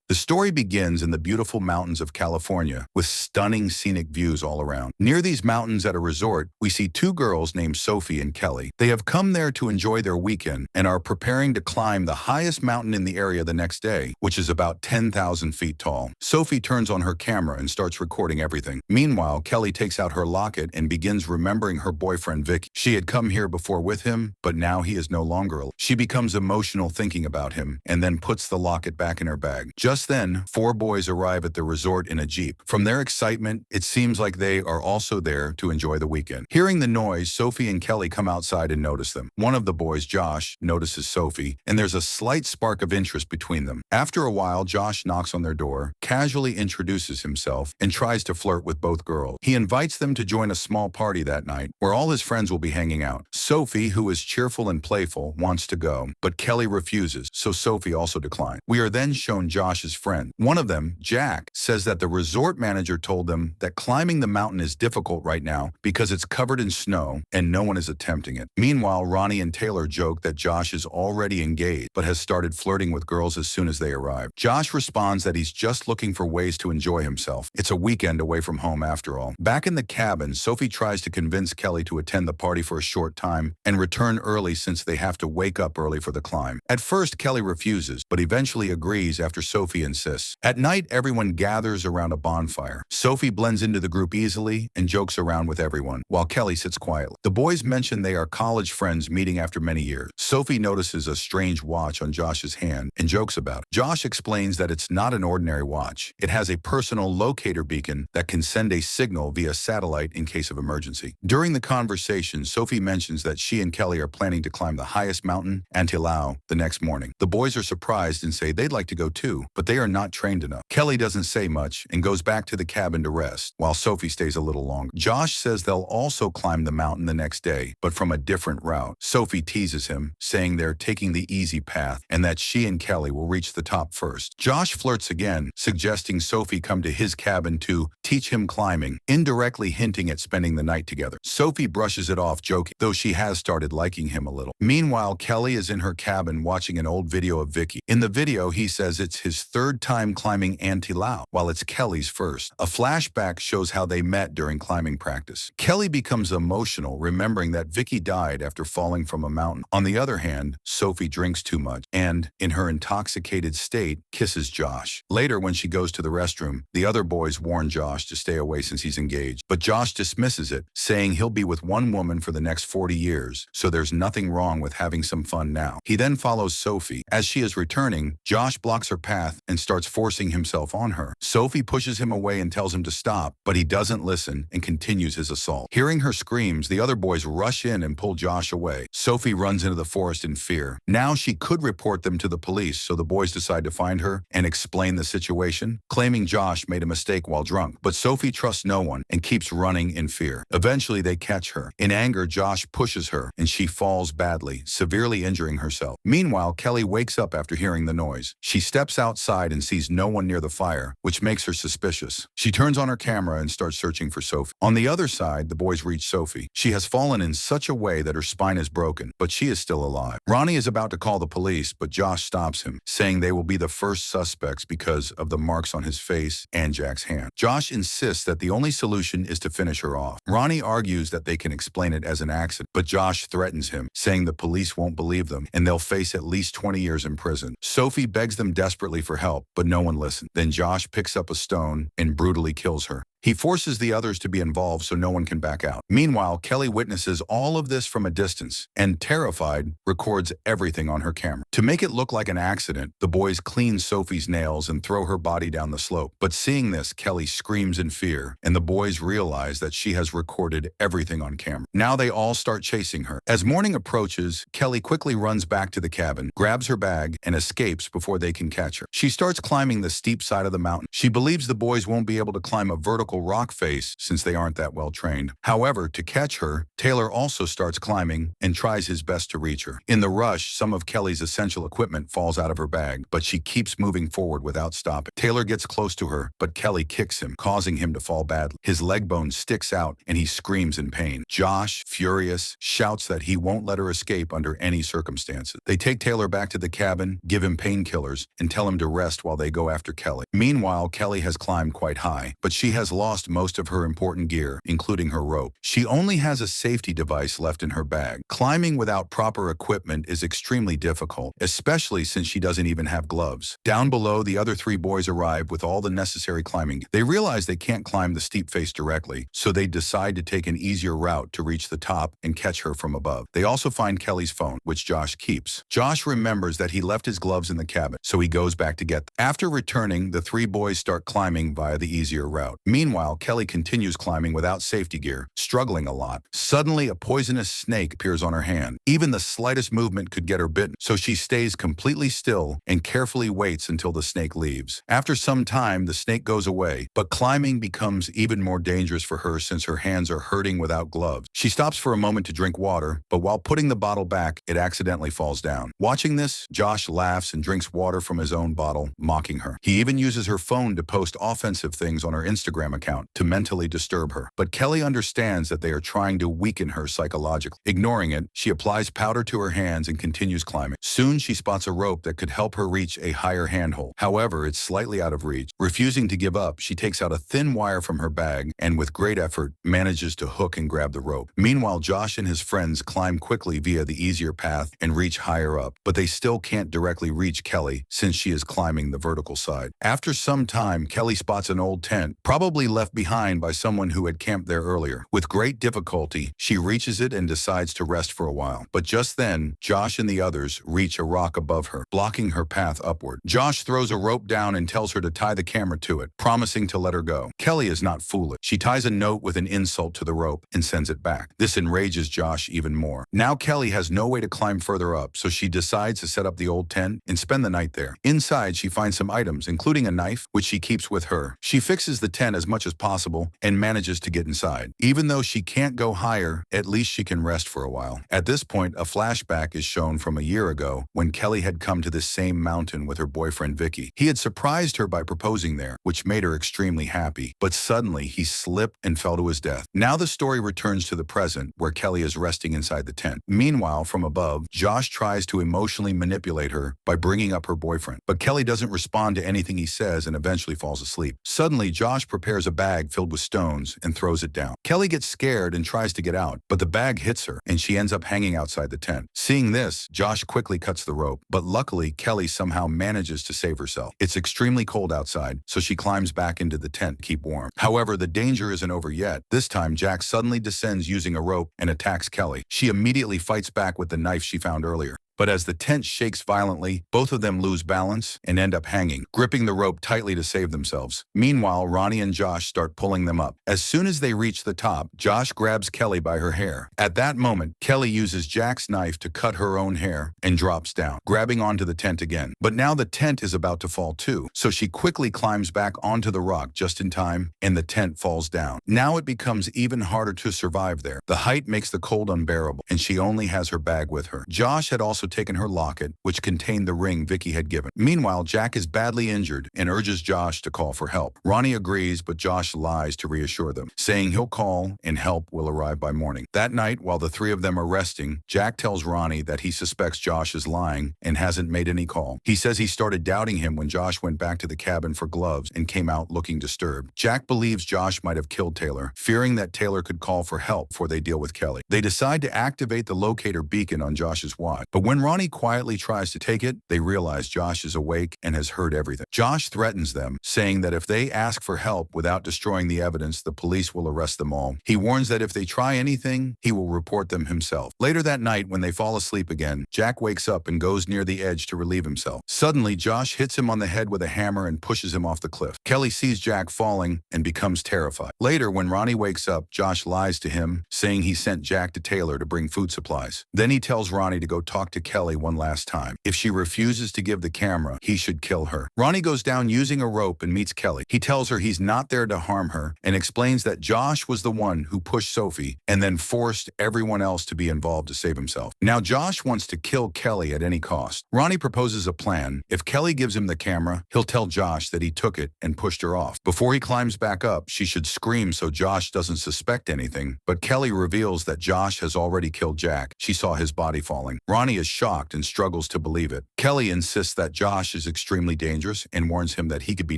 The story begins in the beautiful mountains of California, with stunning scenic views all around. Near these mountains at a resort, we see two girls named Sophie and Kelly. They have come there to enjoy their weekend and are preparing to climb the highest mountain in the area the next day, which is about 10,000 feet tall. Sophie turns on her camera and starts recording everything. Meanwhile, Kelly takes out her locket and begins remembering her boyfriend Vic. She had come here before with him, but now he is no longer alive. She becomes emotional thinking about him and then puts the locket back in her bag. Just then, four boys arrive at the resort in a Jeep. From their excitement, it seems like they are also there to enjoy the weekend. Hearing the noise, Sophie and Kelly come outside and notice them. One of the boys, Josh, notices Sophie, and there's a slight spark of interest between them. After a while, Josh knocks on their door, casually introduces himself, and tries to flirt with both girls. He invites them to join a small party that night, where all his friends will be hanging out. Sophie, who is cheerful and playful, wants to go, but Kelly refuses, so Sophie also declines. We are then shown Josh's friend. One of them, Jack, says that the resort manager told them that climbing the mountain is difficult right now because it's covered in snow and no one is attempting it. Meanwhile, Ronnie and Taylor joke that Josh is already engaged but has started flirting with girls as soon as they arrive. Josh responds that he's just looking for ways to enjoy himself. It's a weekend away from home after all. Back in the cabin, Sophie tries to convince Kelly to attend the party for a short time and return early since they have to wake up early for the climb. At first, Kelly refuses, but eventually agrees after Sophie insists. At night, everyone gathers around a bonfire. Sophie blends into the group easily and jokes around with everyone, while Kelly sits quietly. The boys mention they are college friends meeting after many years. Sophie notices a strange watch on Josh's hand and jokes about it. Josh explains that it's not an ordinary watch. It has a personal locator beacon that can send a signal via satellite in case of emergency. During the conversation, Sophie mentions that she and Kelly are planning to climb the highest mountain, Antilao, the next morning. The boys are surprised and say they'd like to go too, but they are not trained enough. Kelly doesn't say much and goes back to the cabin to rest, while Sophie stays a little longer. Josh says they'll also climb the mountain the next day, but from a different route. Sophie teases him, saying they're taking the easy path and that she and Kelly will reach the top first. Josh flirts again, suggesting Sophie come to his cabin to teach him climbing, indirectly hinting at spending the night together. Sophie brushes it off, joking, though she has started liking him a little. Meanwhile, Kelly is in her cabin watching an old video of Vicky. In the video, he says it's his third time climbing Antilao, while it's Kelly's first. A flashback shows how they met during climbing practice. Kelly becomes emotional, remembering that Vicky died after falling from a mountain. On the other hand, Sophie drinks too much and, in her intoxicated state, kisses Josh. Later, when she goes to the restroom, the other boys warn Josh to stay away since he's engaged, but Josh dismisses it, saying he'll be with one woman for the next 40 years, so there's nothing wrong with having some fun now. He then follows Sophie. As she is returning, Josh blocks her path and starts forcing himself on her. Sophie pushes him away and tells him to stop, but he doesn't listen and continues his assault. Hearing her screams, the other boys rush in and pull Josh away. Sophie runs into the forest in fear. Now she could report them to the police, so the boys decide to find her and explain the situation, claiming Josh made a mistake while drunk. But Sophie trusts no one and keeps running in fear. Eventually, they catch her. In anger, Josh pushes her, and she falls badly, severely injuring herself. Meanwhile, Kelly wakes up after hearing the noise. She steps outside and sees no one near the fire, which makes her suspicious. She turns on her camera and starts searching for Sophie. On the other side, the boys reach Sophie. She has fallen in such a way that her spine is broken, but she is still alive. Ronnie is about to call the police, but Josh stops him, saying they will be the first suspects because of the marks on his face and Jack's hand. Josh insists that the only solution is to finish her off. Ronnie argues that they can explain it as an accident, but Josh threatens him, saying the police won't believe them and they'll face at least 20 years in prison. Sophie begs them desperately for help, but no one listens. Then Josh picks up a stone and brutally kills her. He forces the others to be involved so no one can back out. Meanwhile, Kelly witnesses all of this from a distance and, terrified, records everything on her camera. To make it look like an accident, the boys clean Sophie's nails and throw her body down the slope. But seeing this, Kelly screams in fear, and the boys realize that she has recorded everything on camera. Now they all start chasing her. As morning approaches, Kelly quickly runs back to the cabin, grabs her bag, and escapes before they can catch her. She starts climbing the steep side of the mountain. She believes the boys won't be able to climb a vertical typical rock face since they aren't that well trained. However, to catch her, Taylor also starts climbing and tries his best to reach her. In the rush, some of Kelly's essential equipment falls out of her bag, but she keeps moving forward without stopping. Taylor gets close to her, but Kelly kicks him, causing him to fall badly. His leg bone sticks out and he screams in pain. Josh, furious, shouts that he won't let her escape under any circumstances. They take Taylor back to the cabin, give him painkillers, and tell him to rest while they go after Kelly. Meanwhile, Kelly has climbed quite high, but she has lost most of her important gear, including her rope. She only has a safety device left in her bag. Climbing without proper equipment is extremely difficult, especially since she doesn't even have gloves. Down below, the other three boys arrive with all the necessary climbing. They realize they can't climb the steep face directly, so they decide to take an easier route to reach the top and catch her from above. They also find Kelly's phone, which Josh keeps. Josh remembers that he left his gloves in the cabin, so he goes back to get them. After returning, the three boys start climbing via the easier route. Meanwhile, Kelly continues climbing without safety gear, struggling a lot. Suddenly, a poisonous snake appears on her hand. Even the slightest movement could get her bitten, so she stays completely still and carefully waits until the snake leaves. After some time, the snake goes away, but climbing becomes even more dangerous for her since her hands are hurting without gloves. She stops for a moment to drink water, but while putting the bottle back, it accidentally falls down. Watching this, Josh laughs and drinks water from his own bottle, mocking her. He even uses her phone to post offensive things on her Instagram account to mentally disturb her. But Kelly understands that they are trying to weaken her psychologically. Ignoring it, she applies powder to her hands and continues climbing. Soon she spots a rope that could help her reach a higher handhold. However, it's slightly out of reach. Refusing to give up, she takes out a thin wire from her bag and with great effort manages to hook and grab the rope. Meanwhile, Josh and his friends climb quickly via the easier path and reach higher up, but they still can't directly reach Kelly since she is climbing the vertical side. After some time, Kelly spots an old tent, probably left behind by someone who had camped there earlier. With great difficulty, she reaches it and decides to rest for a while. But just then, Josh and the others reach a rock above her, blocking her path upward. Josh throws a rope down and tells her to tie the camera to it, promising to let her go. Kelly is not foolish. She ties a note with an insult to the rope and sends it back. This enrages Josh even more. Now Kelly has no way to climb further up, so she decides to set up the old tent and spend the night there. Inside, she finds some items, including a knife, which she keeps with her. She fixes the tent as much as possible and manages to get inside. Even though she can't go higher, at least she can rest for a while. At this point, a flashback is shown from a year ago when Kelly had come to this same mountain with her boyfriend Vicky. He had surprised her by proposing there, which made her extremely happy. But suddenly, he slipped and fell to his death. Now the story returns to the present, where Kelly is resting inside the tent. Meanwhile, from above, Josh tries to emotionally manipulate her by bringing up her boyfriend. But Kelly doesn't respond to anything he says and eventually falls asleep. Suddenly, Josh prepares a bag filled with stones and throws it down. Kelly gets scared and tries to get out, but the bag hits her and she ends up hanging outside the tent. Seeing this, Josh quickly cuts the rope, but luckily, Kelly somehow manages to save herself. It's extremely cold outside, so she climbs back into the tent to keep warm. However, the danger isn't over yet. This time, Jack suddenly descends using a rope and attacks Kelly. She immediately fights back with the knife she found earlier. But as the tent shakes violently, both of them lose balance and end up hanging, gripping the rope tightly to save themselves. Meanwhile, Ronnie and Josh start pulling them up. As soon as they reach the top, Josh grabs Kelly by her hair. At that moment, Kelly uses Jack's knife to cut her own hair and drops down, grabbing onto the tent again. But now the tent is about to fall too, so she quickly climbs back onto the rock just in time, and the tent falls down. Now it becomes even harder to survive there. The height makes the cold unbearable, and she only has her bag with her. Josh had also taken her locket, which contained the ring Vicky had given. Meanwhile, Jack is badly injured and urges Josh to call for help. Ronnie agrees, but Josh lies to reassure them, saying he'll call and help will arrive by morning. That night, while the three of them are resting, Jack tells Ronnie that he suspects Josh is lying and hasn't made any call. He says he started doubting him when Josh went back to the cabin for gloves and came out looking disturbed. Jack believes Josh might have killed Taylor, fearing that Taylor could call for help before they deal with Kelly. They decide to activate the locator beacon on Josh's watch, but when Ronnie quietly tries to take it, they realize Josh is awake and has heard everything. Josh threatens them, saying that if they ask for help without destroying the evidence, the police will arrest them all. He warns that if they try anything, he will report them himself. Later that night, when they fall asleep again, Jack wakes up and goes near the edge to relieve himself. Suddenly, Josh hits him on the head with a hammer and pushes him off the cliff. Kelly sees Jack falling and becomes terrified. Later, when Ronnie wakes up, Josh lies to him, saying he sent Jack to Taylor to bring food supplies. Then he tells Ronnie to go talk to Kelly one last time. If she refuses to give the camera, he should kill her. Ronnie goes down using a rope and meets Kelly. He tells her he's not there to harm her and explains that Josh was the one who pushed Sophie and then forced everyone else to be involved to save himself. Now Josh wants to kill Kelly at any cost. Ronnie proposes a plan. If Kelly gives him the camera, he'll tell Josh that he took it and pushed her off. Before he climbs back up, she should scream so Josh doesn't suspect anything, but Kelly reveals that Josh has already killed Jack. She saw his body falling. Ronnie is shocked and struggles to believe it. Kelly insists that Josh is extremely dangerous and warns him that he could be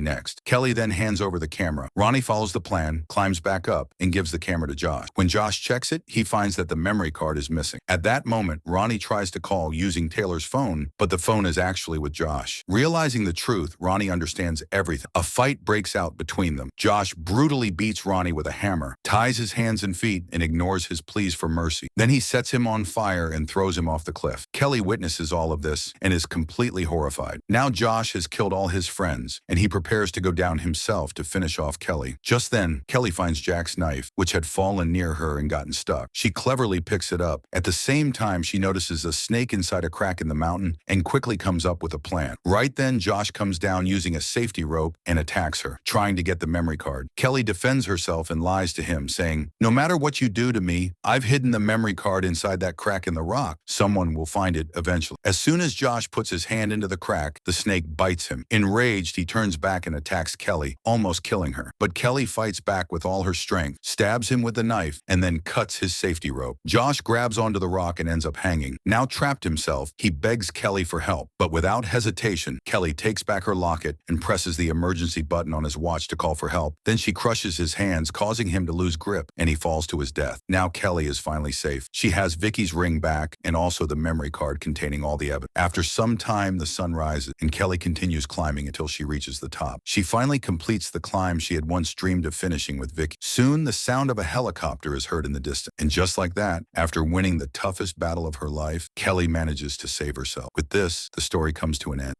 next. Kelly then hands over the camera. Ronnie follows the plan, climbs back up, and gives the camera to Josh. When Josh checks it, he finds that the memory card is missing. At that moment, Ronnie tries to call using Taylor's phone, but the phone is actually with Josh. Realizing the truth, Ronnie understands everything. A fight breaks out between them. Josh brutally beats Ronnie with a hammer, ties his hands and feet, and ignores his pleas for mercy. Then he sets him on fire and throws him off the cliff. Kelly witnesses all of this and is completely horrified. Now Josh has killed all his friends, and he prepares to go down himself to finish off Kelly. Just then, Kelly finds Jack's knife, which had fallen near her and gotten stuck. She cleverly picks it up. At the same time, she notices a snake inside a crack in the mountain and quickly comes up with a plan. Right then, Josh comes down using a safety rope and attacks her, trying to get the memory card. Kelly defends herself and lies to him, saying, "No matter what you do to me, I've hidden the memory card inside that crack in the rock. Someone will find it eventually." As soon as Josh puts his hand into the crack, the snake bites him. Enraged, he turns back and attacks Kelly, almost killing her. But Kelly fights back with all her strength, stabs him with the knife, and then cuts his safety rope. Josh grabs onto the rock and ends up hanging. Now trapped himself, he begs Kelly for help. But without hesitation, Kelly takes back her locket and presses the emergency button on his watch to call for help. Then she crushes his hands, causing him to lose grip, and he falls to his death. Now Kelly is finally safe. She has Vicky's ring back and also the memory card containing all the evidence. After some time, the sun rises, and Kelly continues climbing until she reaches the top. She finally completes the climb she had once dreamed of finishing with Vicky. Soon, the sound of a helicopter is heard in the distance. And just like that, after winning the toughest battle of her life, Kelly manages to save herself. With this, the story comes to an end.